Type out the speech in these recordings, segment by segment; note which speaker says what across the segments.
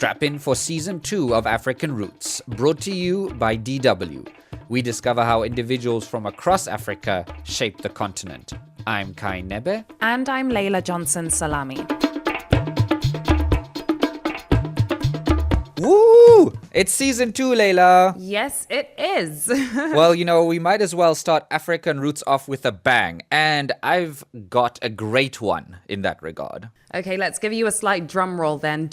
Speaker 1: Strap in for Season 2 of African Roots, brought to you by DW. We discover how individuals from across Africa shape the continent. I'm Cai Nebe.
Speaker 2: And I'm Laila Johnson-Salami.
Speaker 1: Woo! It's Season 2, Laila.
Speaker 2: Yes, it is.
Speaker 1: Well, we might as well start African Roots off with a bang. And I've got a great one in that regard.
Speaker 2: Okay, let's give you a slight drum roll then.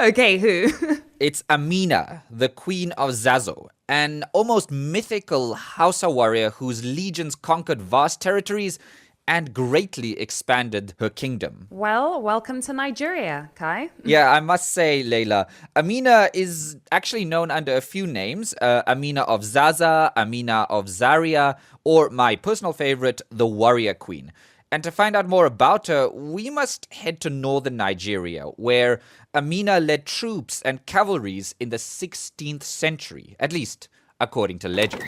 Speaker 2: Okay, who?
Speaker 1: It's Amina, the Queen of Zazzau, an almost mythical Hausa warrior whose legions conquered vast territories and greatly expanded her kingdom.
Speaker 2: Well, welcome to Nigeria, Kai.
Speaker 1: Yeah, I must say, Laila, Amina is actually known under a few names. Amina of Zazzau, Amina of Zaria, or my personal favorite, the Warrior Queen. And to find out more about her, we must head to northern Nigeria, where Amina led troops and cavalries in the 16th century, at least according to legend.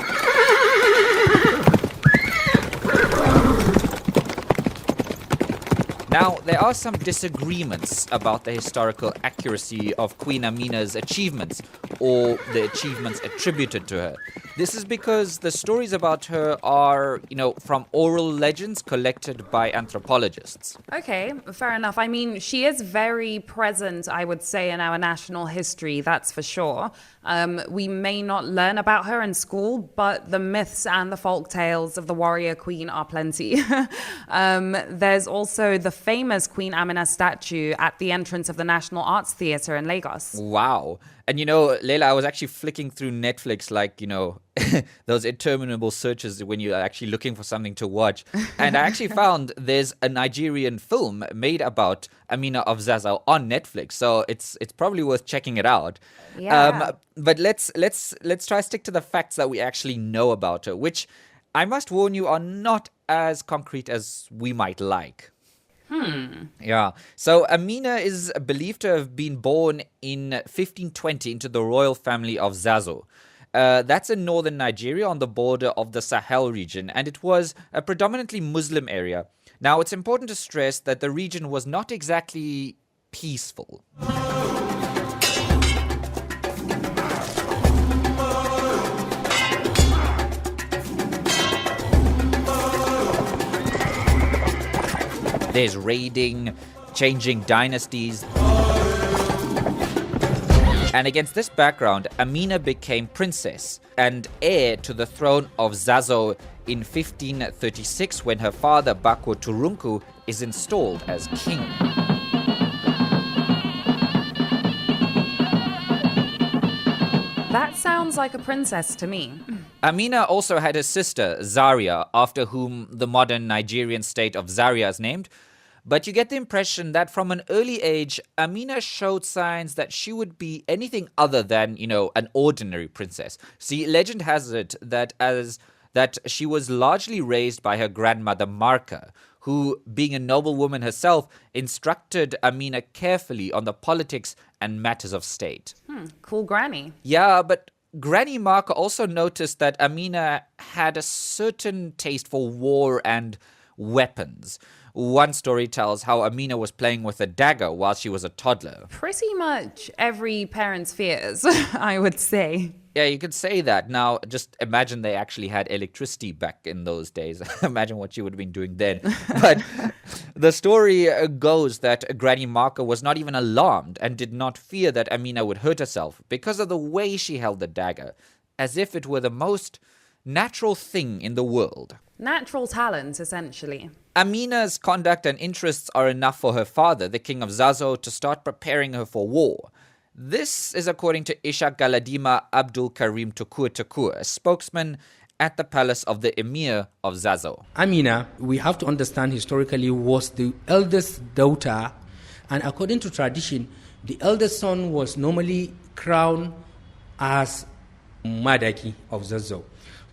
Speaker 1: Now, there are some disagreements about the historical accuracy of Queen Amina's achievements, or the achievements attributed to her. This is because the stories about her are, from oral legends collected by anthropologists.
Speaker 2: Okay, fair enough. I mean, she is very present, I would say, in our national history, that's for sure. We may not learn about her in school, but the myths and the folk tales of the warrior queen are plenty. There's also the famous Queen Amina statue at the entrance of the National Arts Theatre in Lagos.
Speaker 1: Wow. And Laila, I was actually flicking through Netflix like, those interminable searches when you're actually looking for something to watch. And I actually found there's a Nigerian film made about Amina of Zazzau on Netflix. So it's probably worth checking it out.
Speaker 2: Yeah.
Speaker 1: But let's try to stick to the facts that we actually know about her, which I must warn you are not as concrete as we might like. Yeah. So Amina is believed to have been born in 1520 into the royal family of Zazzau. That's in northern Nigeria on the border of the Sahel region, and it was a predominantly Muslim area. Now, it's important to stress that the region was not exactly peaceful. There's raiding, changing dynasties. And against this background, Amina became princess and heir to the throne of Zazzau in 1536 when her father Bako Turunku is installed as king.
Speaker 2: That sounds like a princess to me.
Speaker 1: Amina also had a sister, Zaria, after whom the modern Nigerian state of Zaria is named. But you get the impression that from an early age, Amina showed signs that she would be anything other than, an ordinary princess. See, legend has it that she was largely raised by her grandmother Marka, who, being a noblewoman herself, instructed Amina carefully on the politics and matters of state.
Speaker 2: Cool granny.
Speaker 1: Yeah, but Granny Marka also noticed that Amina had a certain taste for war and weapons. One story tells how Amina was playing with a dagger while she was a toddler.
Speaker 2: Pretty much every parent's fears, I would say.
Speaker 1: Yeah, you could say that. Now, just imagine they actually had electricity back in those days. Imagine what you would have been doing then. But the story goes that Granny Marka was not even alarmed and did not fear that Amina would hurt herself because of the way she held the dagger, as if it were the most natural thing in the world.
Speaker 2: Natural talent, essentially.
Speaker 1: Amina's conduct and interests are enough for her father, the king of Zazzau, to start preparing her for war. This is according to Ishak Galadima Abdul Karim Tukur, a spokesman at the palace of the Emir of Zazzau.
Speaker 3: Amina, we have to understand historically, was the eldest daughter, and according to tradition, the eldest son was normally crowned as Madaki of Zazzau.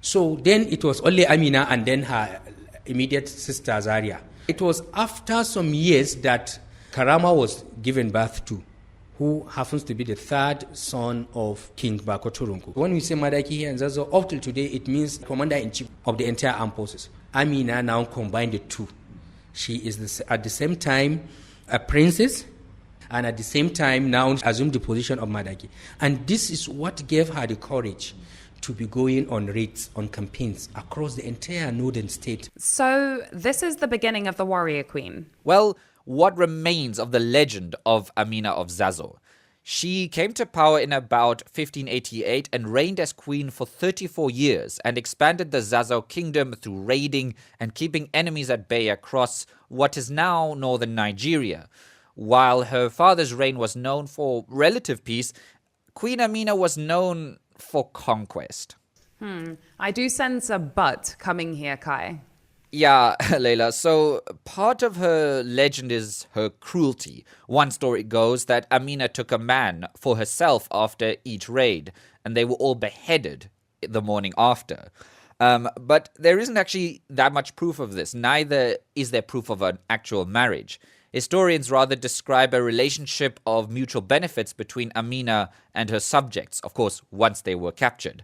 Speaker 3: So then it was only Amina and then her immediate sister Zaria. It was after some years that Karama was given birth to, who happens to be the third son of King Bako Turunku. When we say Madaki here in Zazzau, up till today, it means commander-in-chief of the entire armed forces. Amina now combined the two. She is at the same time a princess and at the same time now assumed the position of Madaki. And this is what gave her the courage to be going on raids, on campaigns across the entire northern state.
Speaker 2: So this is the beginning of the warrior queen.
Speaker 1: Well, what remains of the legend of Amina of Zazzau? She came to power in about 1588 and reigned as queen for 34 years and expanded the Zazzau kingdom through raiding and keeping enemies at bay across what is now northern Nigeria. While her father's reign was known for relative peace, Queen Amina was known for conquest.
Speaker 2: I do sense a but coming here, Cai.
Speaker 1: Yeah, Laila. So part of her legend is her cruelty. One story goes that Amina took a man for herself after each raid, and they were all beheaded the morning after. But there isn't actually that much proof of this. Neither is there proof of an actual marriage. Historians rather describe a relationship of mutual benefits between Amina and her subjects, of course, once they were captured.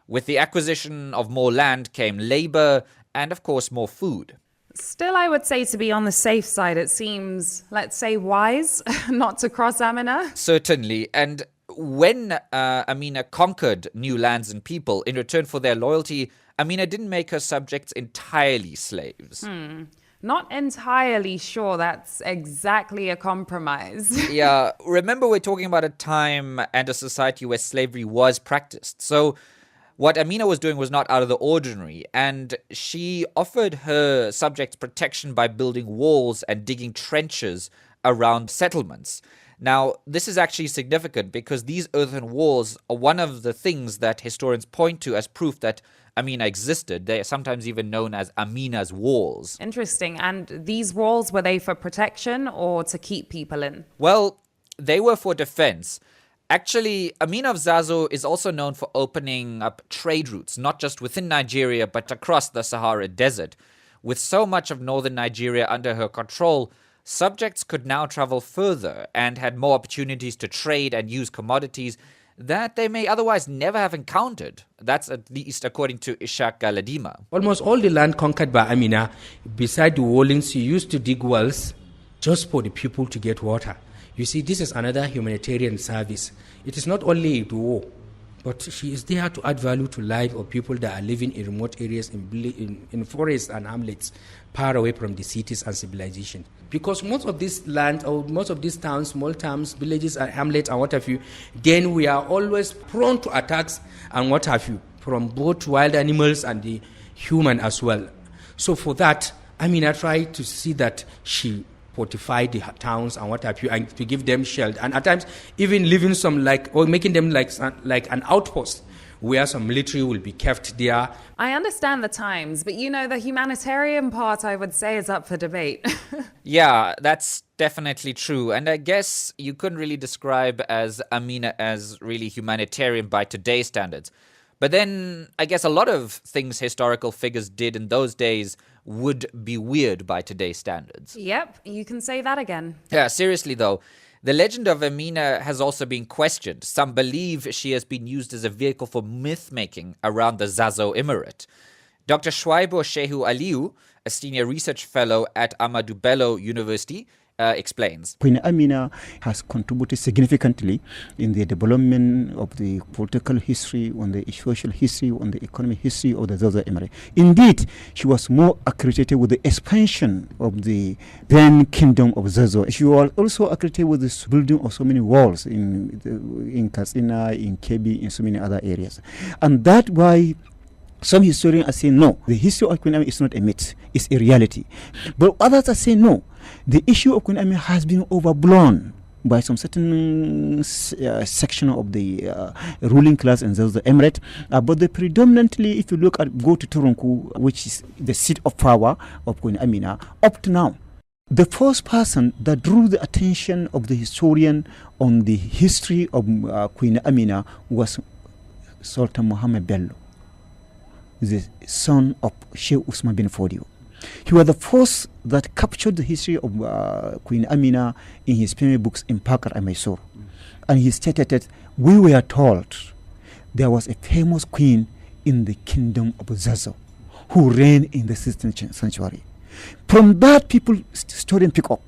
Speaker 1: With the acquisition of more land came labor and, of course, more food.
Speaker 2: Still, I would say to be on the safe side, it seems, let's say, wise not to cross Amina.
Speaker 1: Certainly. And when Amina conquered new lands and people in return for their loyalty, Amina didn't make her subjects entirely slaves.
Speaker 2: Not entirely sure that's exactly a compromise.
Speaker 1: Yeah, remember we're talking about a time and a society where slavery was practiced. So what Amina was doing was not out of the ordinary, and she offered her subjects protection by building walls and digging trenches around settlements. Now, this is actually significant because these earthen walls are one of the things that historians point to as proof that Amina existed. They are sometimes even known as Amina's walls.
Speaker 2: Interesting. And these walls, were they for protection or to keep people in?
Speaker 1: Well, they were for defense. Actually, Amina of Zazzau is also known for opening up trade routes, not just within Nigeria, but across the Sahara Desert. With so much of northern Nigeria under her control, subjects could now travel further and had more opportunities to trade and use commodities that they may otherwise never have encountered. That's at least according to Ishaq Galadima.
Speaker 3: Almost all the land conquered by Amina, beside the walling, she used to dig wells just for the people to get water. You see, this is another humanitarian service. It is not only the war, but she is there to add value to life of people that are living in remote areas, in forests and hamlets, far away from the cities and civilization. Because most of this land, or most of these towns, small towns, villages and hamlets and what have you, then we are always prone to attacks and what have you, from both wild animals and the human as well. So for that, Amina tried to see that she fortify the towns and what have you, and to give them shelter, and at times even leaving some or making them like an outpost where some military will be kept there.
Speaker 2: I understand the times, but the humanitarian part, I would say, is up for debate.
Speaker 1: Yeah, that's definitely true. And I guess you couldn't really describe as Amina as really humanitarian by today's standards. But then I guess a lot of things historical figures did in those days would be weird by today's standards.
Speaker 2: Yep, you can say that again.
Speaker 1: Yeah, seriously though, the legend of Amina has also been questioned. Some believe she has been used as a vehicle for myth-making around the Zazzau Emirate. Dr. Shwaibo Shehu Aliu, a senior research fellow at Ahmadu Bello University, explains.
Speaker 4: Queen Amina has contributed significantly in the development of the political history, on the social history, on the economic history of the Zazzau Emirate. Indeed, she was more accredited with the expansion of the then kingdom of Zazzau. She was also accredited with the building of so many walls in Katsina, in Kebbi, in so many other areas. And that's why some historians are saying, no, the history of Queen Amina is not a myth, it's a reality. But others are saying, no, the issue of Queen Amina has been overblown by some certain section of the ruling class in the Emirate. But predominantly, if you go to Turunku, which is the seat of power of Queen Amina, up to now, the first person that drew the attention of the historian on the history of Queen Amina was Sultan Muhammad Bello, the son of Sheikh Usman bin Fodio. He was the first that captured the history of Queen Amina in his famous books in Pakar and Mysore. And he stated that we were told there was a famous queen in the kingdom of Zazzau who reigned in the 16th century. From that, historians pick up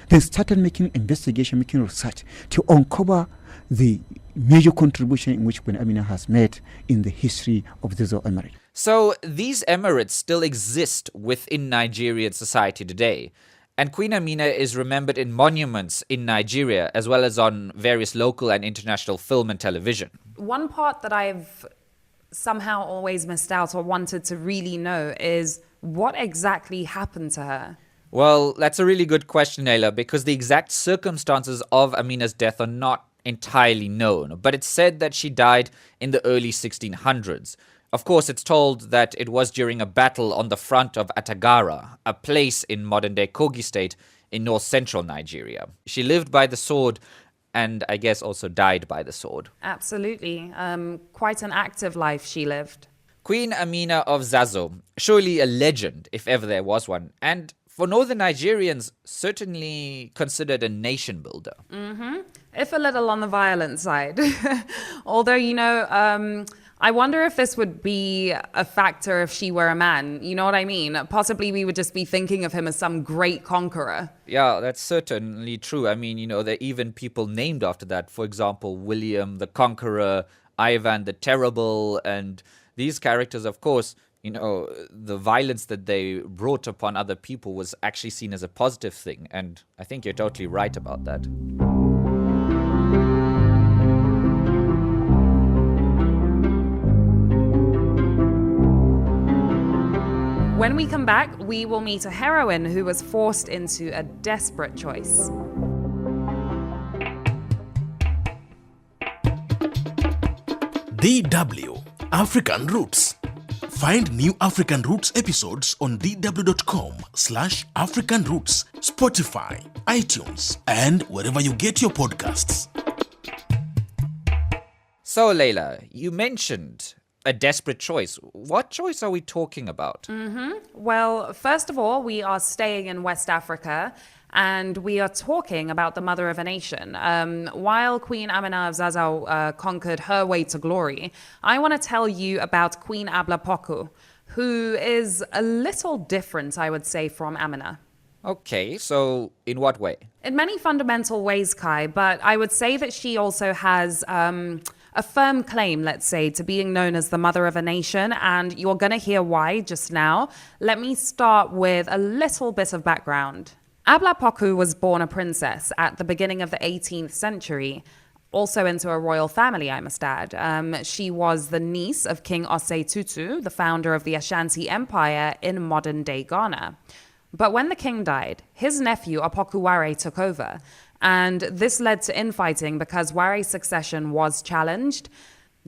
Speaker 4: They started making investigation, making research to uncover the major contribution in which Queen Amina has made in the history of the Zazzau Emirate.
Speaker 1: So these emirates still exist within Nigerian society today. And Queen Amina is remembered in monuments in Nigeria, as well as on various local and international film and television.
Speaker 2: One part that I've somehow always missed out or wanted to really know is what exactly happened to her?
Speaker 1: Well, that's a really good question, Laila, because the exact circumstances of Amina's death are not entirely known. But it's said that she died in the early 1600s. Of course, it's told that it was during a battle on the front of Atagara, a place in modern-day Kogi state in north-central Nigeria. She lived by the sword and I guess also died by the sword.
Speaker 2: Absolutely. Quite an active life she lived.
Speaker 1: Queen Amina of Zazzau, surely a legend if ever there was one, and for northern Nigerians, certainly considered a nation builder.
Speaker 2: If a little on the violent side. Although, I wonder if this would be a factor if she were a man. You know what I mean? Possibly we would just be thinking of him as some great conqueror.
Speaker 1: Yeah, that's certainly true. I mean, there are even people named after that. For example, William the Conqueror, Ivan the Terrible, and these characters, of course, the violence that they brought upon other people was actually seen as a positive thing. And I think you're totally right about that.
Speaker 2: When we come back, we will meet a heroine who was forced into a desperate choice.
Speaker 5: DW African Roots. Find new African Roots episodes on dw.com/African Roots, Spotify, iTunes, and wherever you get your podcasts.
Speaker 1: So, Laila, you mentioned a desperate choice. What choice are we talking about?
Speaker 2: Well, first of all, we are staying in West Africa and we are talking about the mother of a nation. While Queen Amina of Zazzau conquered her way to glory, I want to tell you about Queen Abla Pokou, who is a little different, I would say, from Amina.
Speaker 1: Okay, so in what way?
Speaker 2: In many fundamental ways, Cai, but I would say that she also has a firm claim, let's say, to being known as the mother of a nation, and you're going to hear why just now. Let me start with a little bit of background. Abla Pokou was born a princess at the beginning of the 18th century, also into a royal family, I must add. She was the niece of King Osei Tutu, the founder of the Ashanti Empire in modern-day Ghana. But when the king died, his nephew Opoku Ware took over, and this led to infighting because Ware's succession was challenged.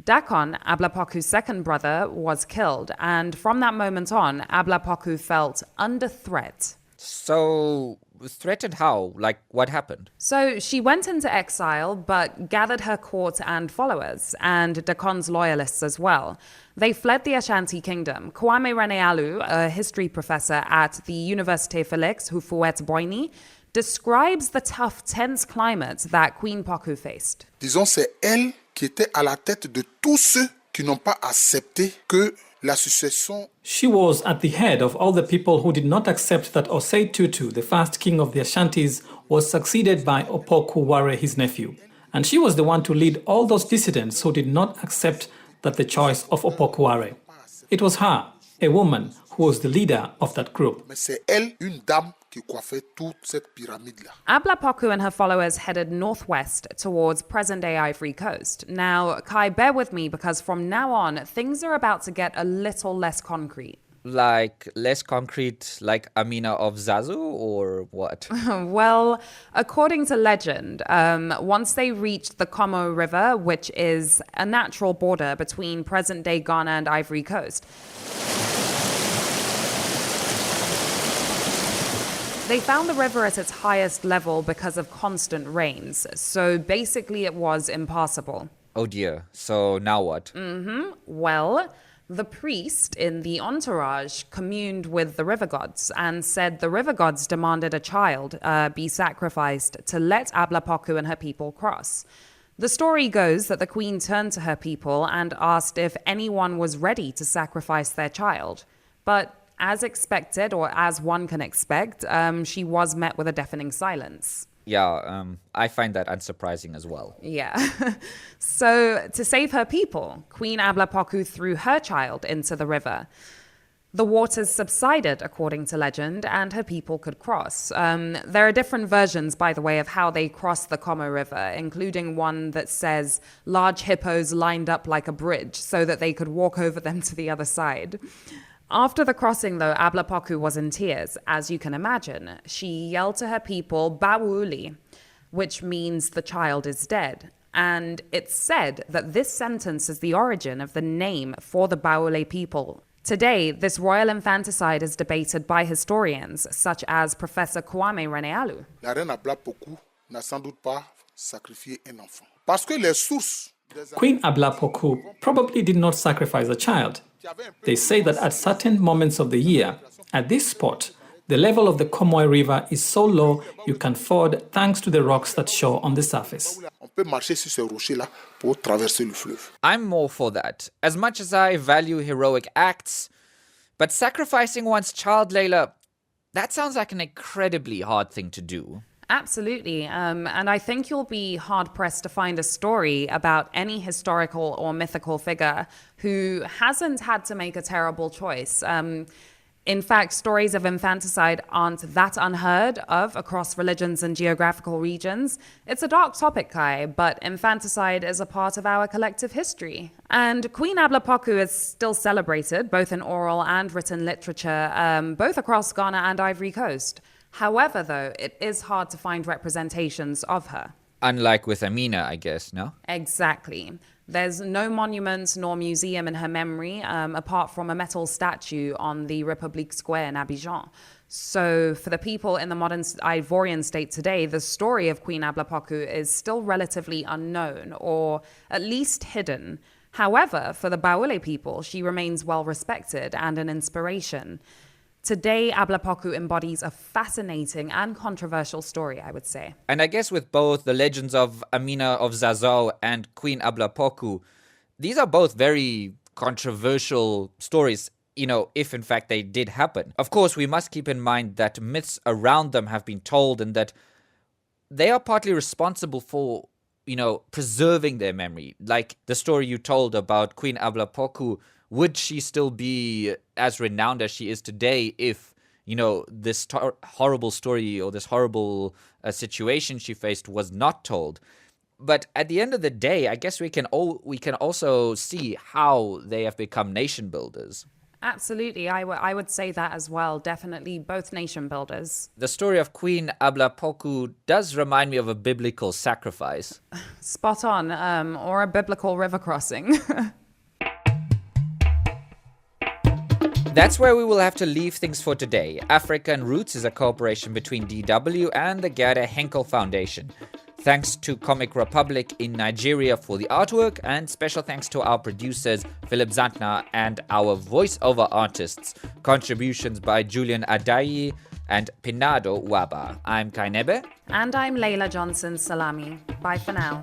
Speaker 2: Dakon, Abla Pokou's second brother, was killed, and from that moment on, Abla Pokou felt under threat.
Speaker 1: So, threatened how? Like, what happened?
Speaker 2: So she went into exile, but gathered her court and followers, and Dakon's loyalists as well. They fled the Ashanti kingdom. Kwame Renealu, a history professor at the Université Félix Houphouët-Boigny, describes the tough, tense climate that Queen Pokou faced.
Speaker 6: Disons, c'est elle qui était à la tête de tous ceux qui n'ont pas accepté que la succession.
Speaker 7: She was at the head of all the people who did not accept that Osei Tutu, the first king of the Ashantis, was succeeded by Opoku Ware, his nephew. And she was the one to lead all those dissidents who did not accept that the choice of Opoku Ware. It was her, a woman, who was the leader of that group.
Speaker 6: Mais c'est elle, une dame, qui coiffait toute cette pyramide-là.
Speaker 2: Abla Pokou and her followers headed northwest towards present-day Ivory Coast. Now, Cai, bear with me because from now on, things are about to get a little less concrete.
Speaker 1: Like, less concrete, like Amina of Zazzau, or what?
Speaker 2: Well, according to legend, once they reached the Como River, which is a natural border between present-day Ghana and Ivory Coast, they found the river at its highest level because of constant rains. So basically it was impassable.
Speaker 1: Oh dear. So now what?
Speaker 2: Well, the priest in the entourage communed with the river gods and said the river gods demanded a child be sacrificed to let Abla Pokou and her people cross. The story goes that the queen turned to her people and asked if anyone was ready to sacrifice their child. But as expected, or as one can expect, she was met with a deafening silence.
Speaker 1: Yeah, I find that unsurprising as well.
Speaker 2: Yeah. So to save her people, Queen Abla Pokou threw her child into the river. The waters subsided, according to legend, and her people could cross. There are different versions, by the way, of how they crossed the Como River, including one that says large hippos lined up like a bridge so that they could walk over them to the other side. After the crossing, though, Abla Pokou was in tears, as you can imagine. She yelled to her people, Bawuli, which means the child is dead. And it's said that this sentence is the origin of the name for the Bawule people. Today, this royal infanticide is debated by historians, such as Professor Kwame Renealu.
Speaker 6: La reine Abla Pokou n'a sans doute pas sacrifié un enfant. Parce que les sources
Speaker 7: Queen Abla Pokou probably did not sacrifice a child. They say that at certain moments of the year, at this spot, the level of the Komoy River is so low you can ford thanks to the rocks that show on the surface.
Speaker 6: on peut marcher sur ces rochers-là pour traverser le fleuve.
Speaker 1: I'm more for that. As much as I value heroic acts, but sacrificing one's child, Laila, that sounds like an incredibly hard thing to do.
Speaker 2: Absolutely. And I think you'll be hard-pressed to find a story about any historical or mythical figure who hasn't had to make a terrible choice. In fact, stories of infanticide aren't that unheard of across religions and geographical regions. It's a dark topic, Cai, but infanticide is a part of our collective history. And Queen Abla Pokou is still celebrated, both in oral and written literature, both across Ghana and Ivory Coast. However, though, it is hard to find representations of her.
Speaker 1: Unlike with Amina, I guess, no?
Speaker 2: Exactly. There's no monument nor museum in her memory, apart from a metal statue on the Republique Square in Abidjan. So for the people in the modern Ivorian state today, the story of Queen Abla Pokou is still relatively unknown, or at least hidden. However, for the Bawule people, she remains well respected and an inspiration. Today, Abla Pokou embodies a fascinating and controversial story, I would say.
Speaker 1: And I guess with both the legends of Amina of Zazzau and Queen Abla Pokou, these are both very controversial stories, you know, if in fact they did happen. Of course, we must keep in mind that myths around them have been told and that they are partly responsible for, you know, preserving their memory. Like the story you told about Queen Abla Pokou, would she still be as renowned as she is today if, you know, this horrible story or this horrible situation she faced was not told? But at the end of the day, I guess we can also see how they have become nation builders.
Speaker 2: Absolutely. I would say that as well. Definitely both nation builders.
Speaker 1: The story of Queen Abla Pokou does remind me of a biblical sacrifice.
Speaker 2: Spot on. Or a biblical river crossing.
Speaker 1: That's where we will have to leave things for today. African Roots is a cooperation between DW and the Gerda Henkel Foundation. Thanks to Comic Republic in Nigeria for the artwork, and special thanks to our producers Philip Zantner and our voiceover artists. Contributions by Julian Adayi and Pinado Waba. I'm Kai Nebe.
Speaker 2: And I'm Laila Johnson-Salami. Bye for now.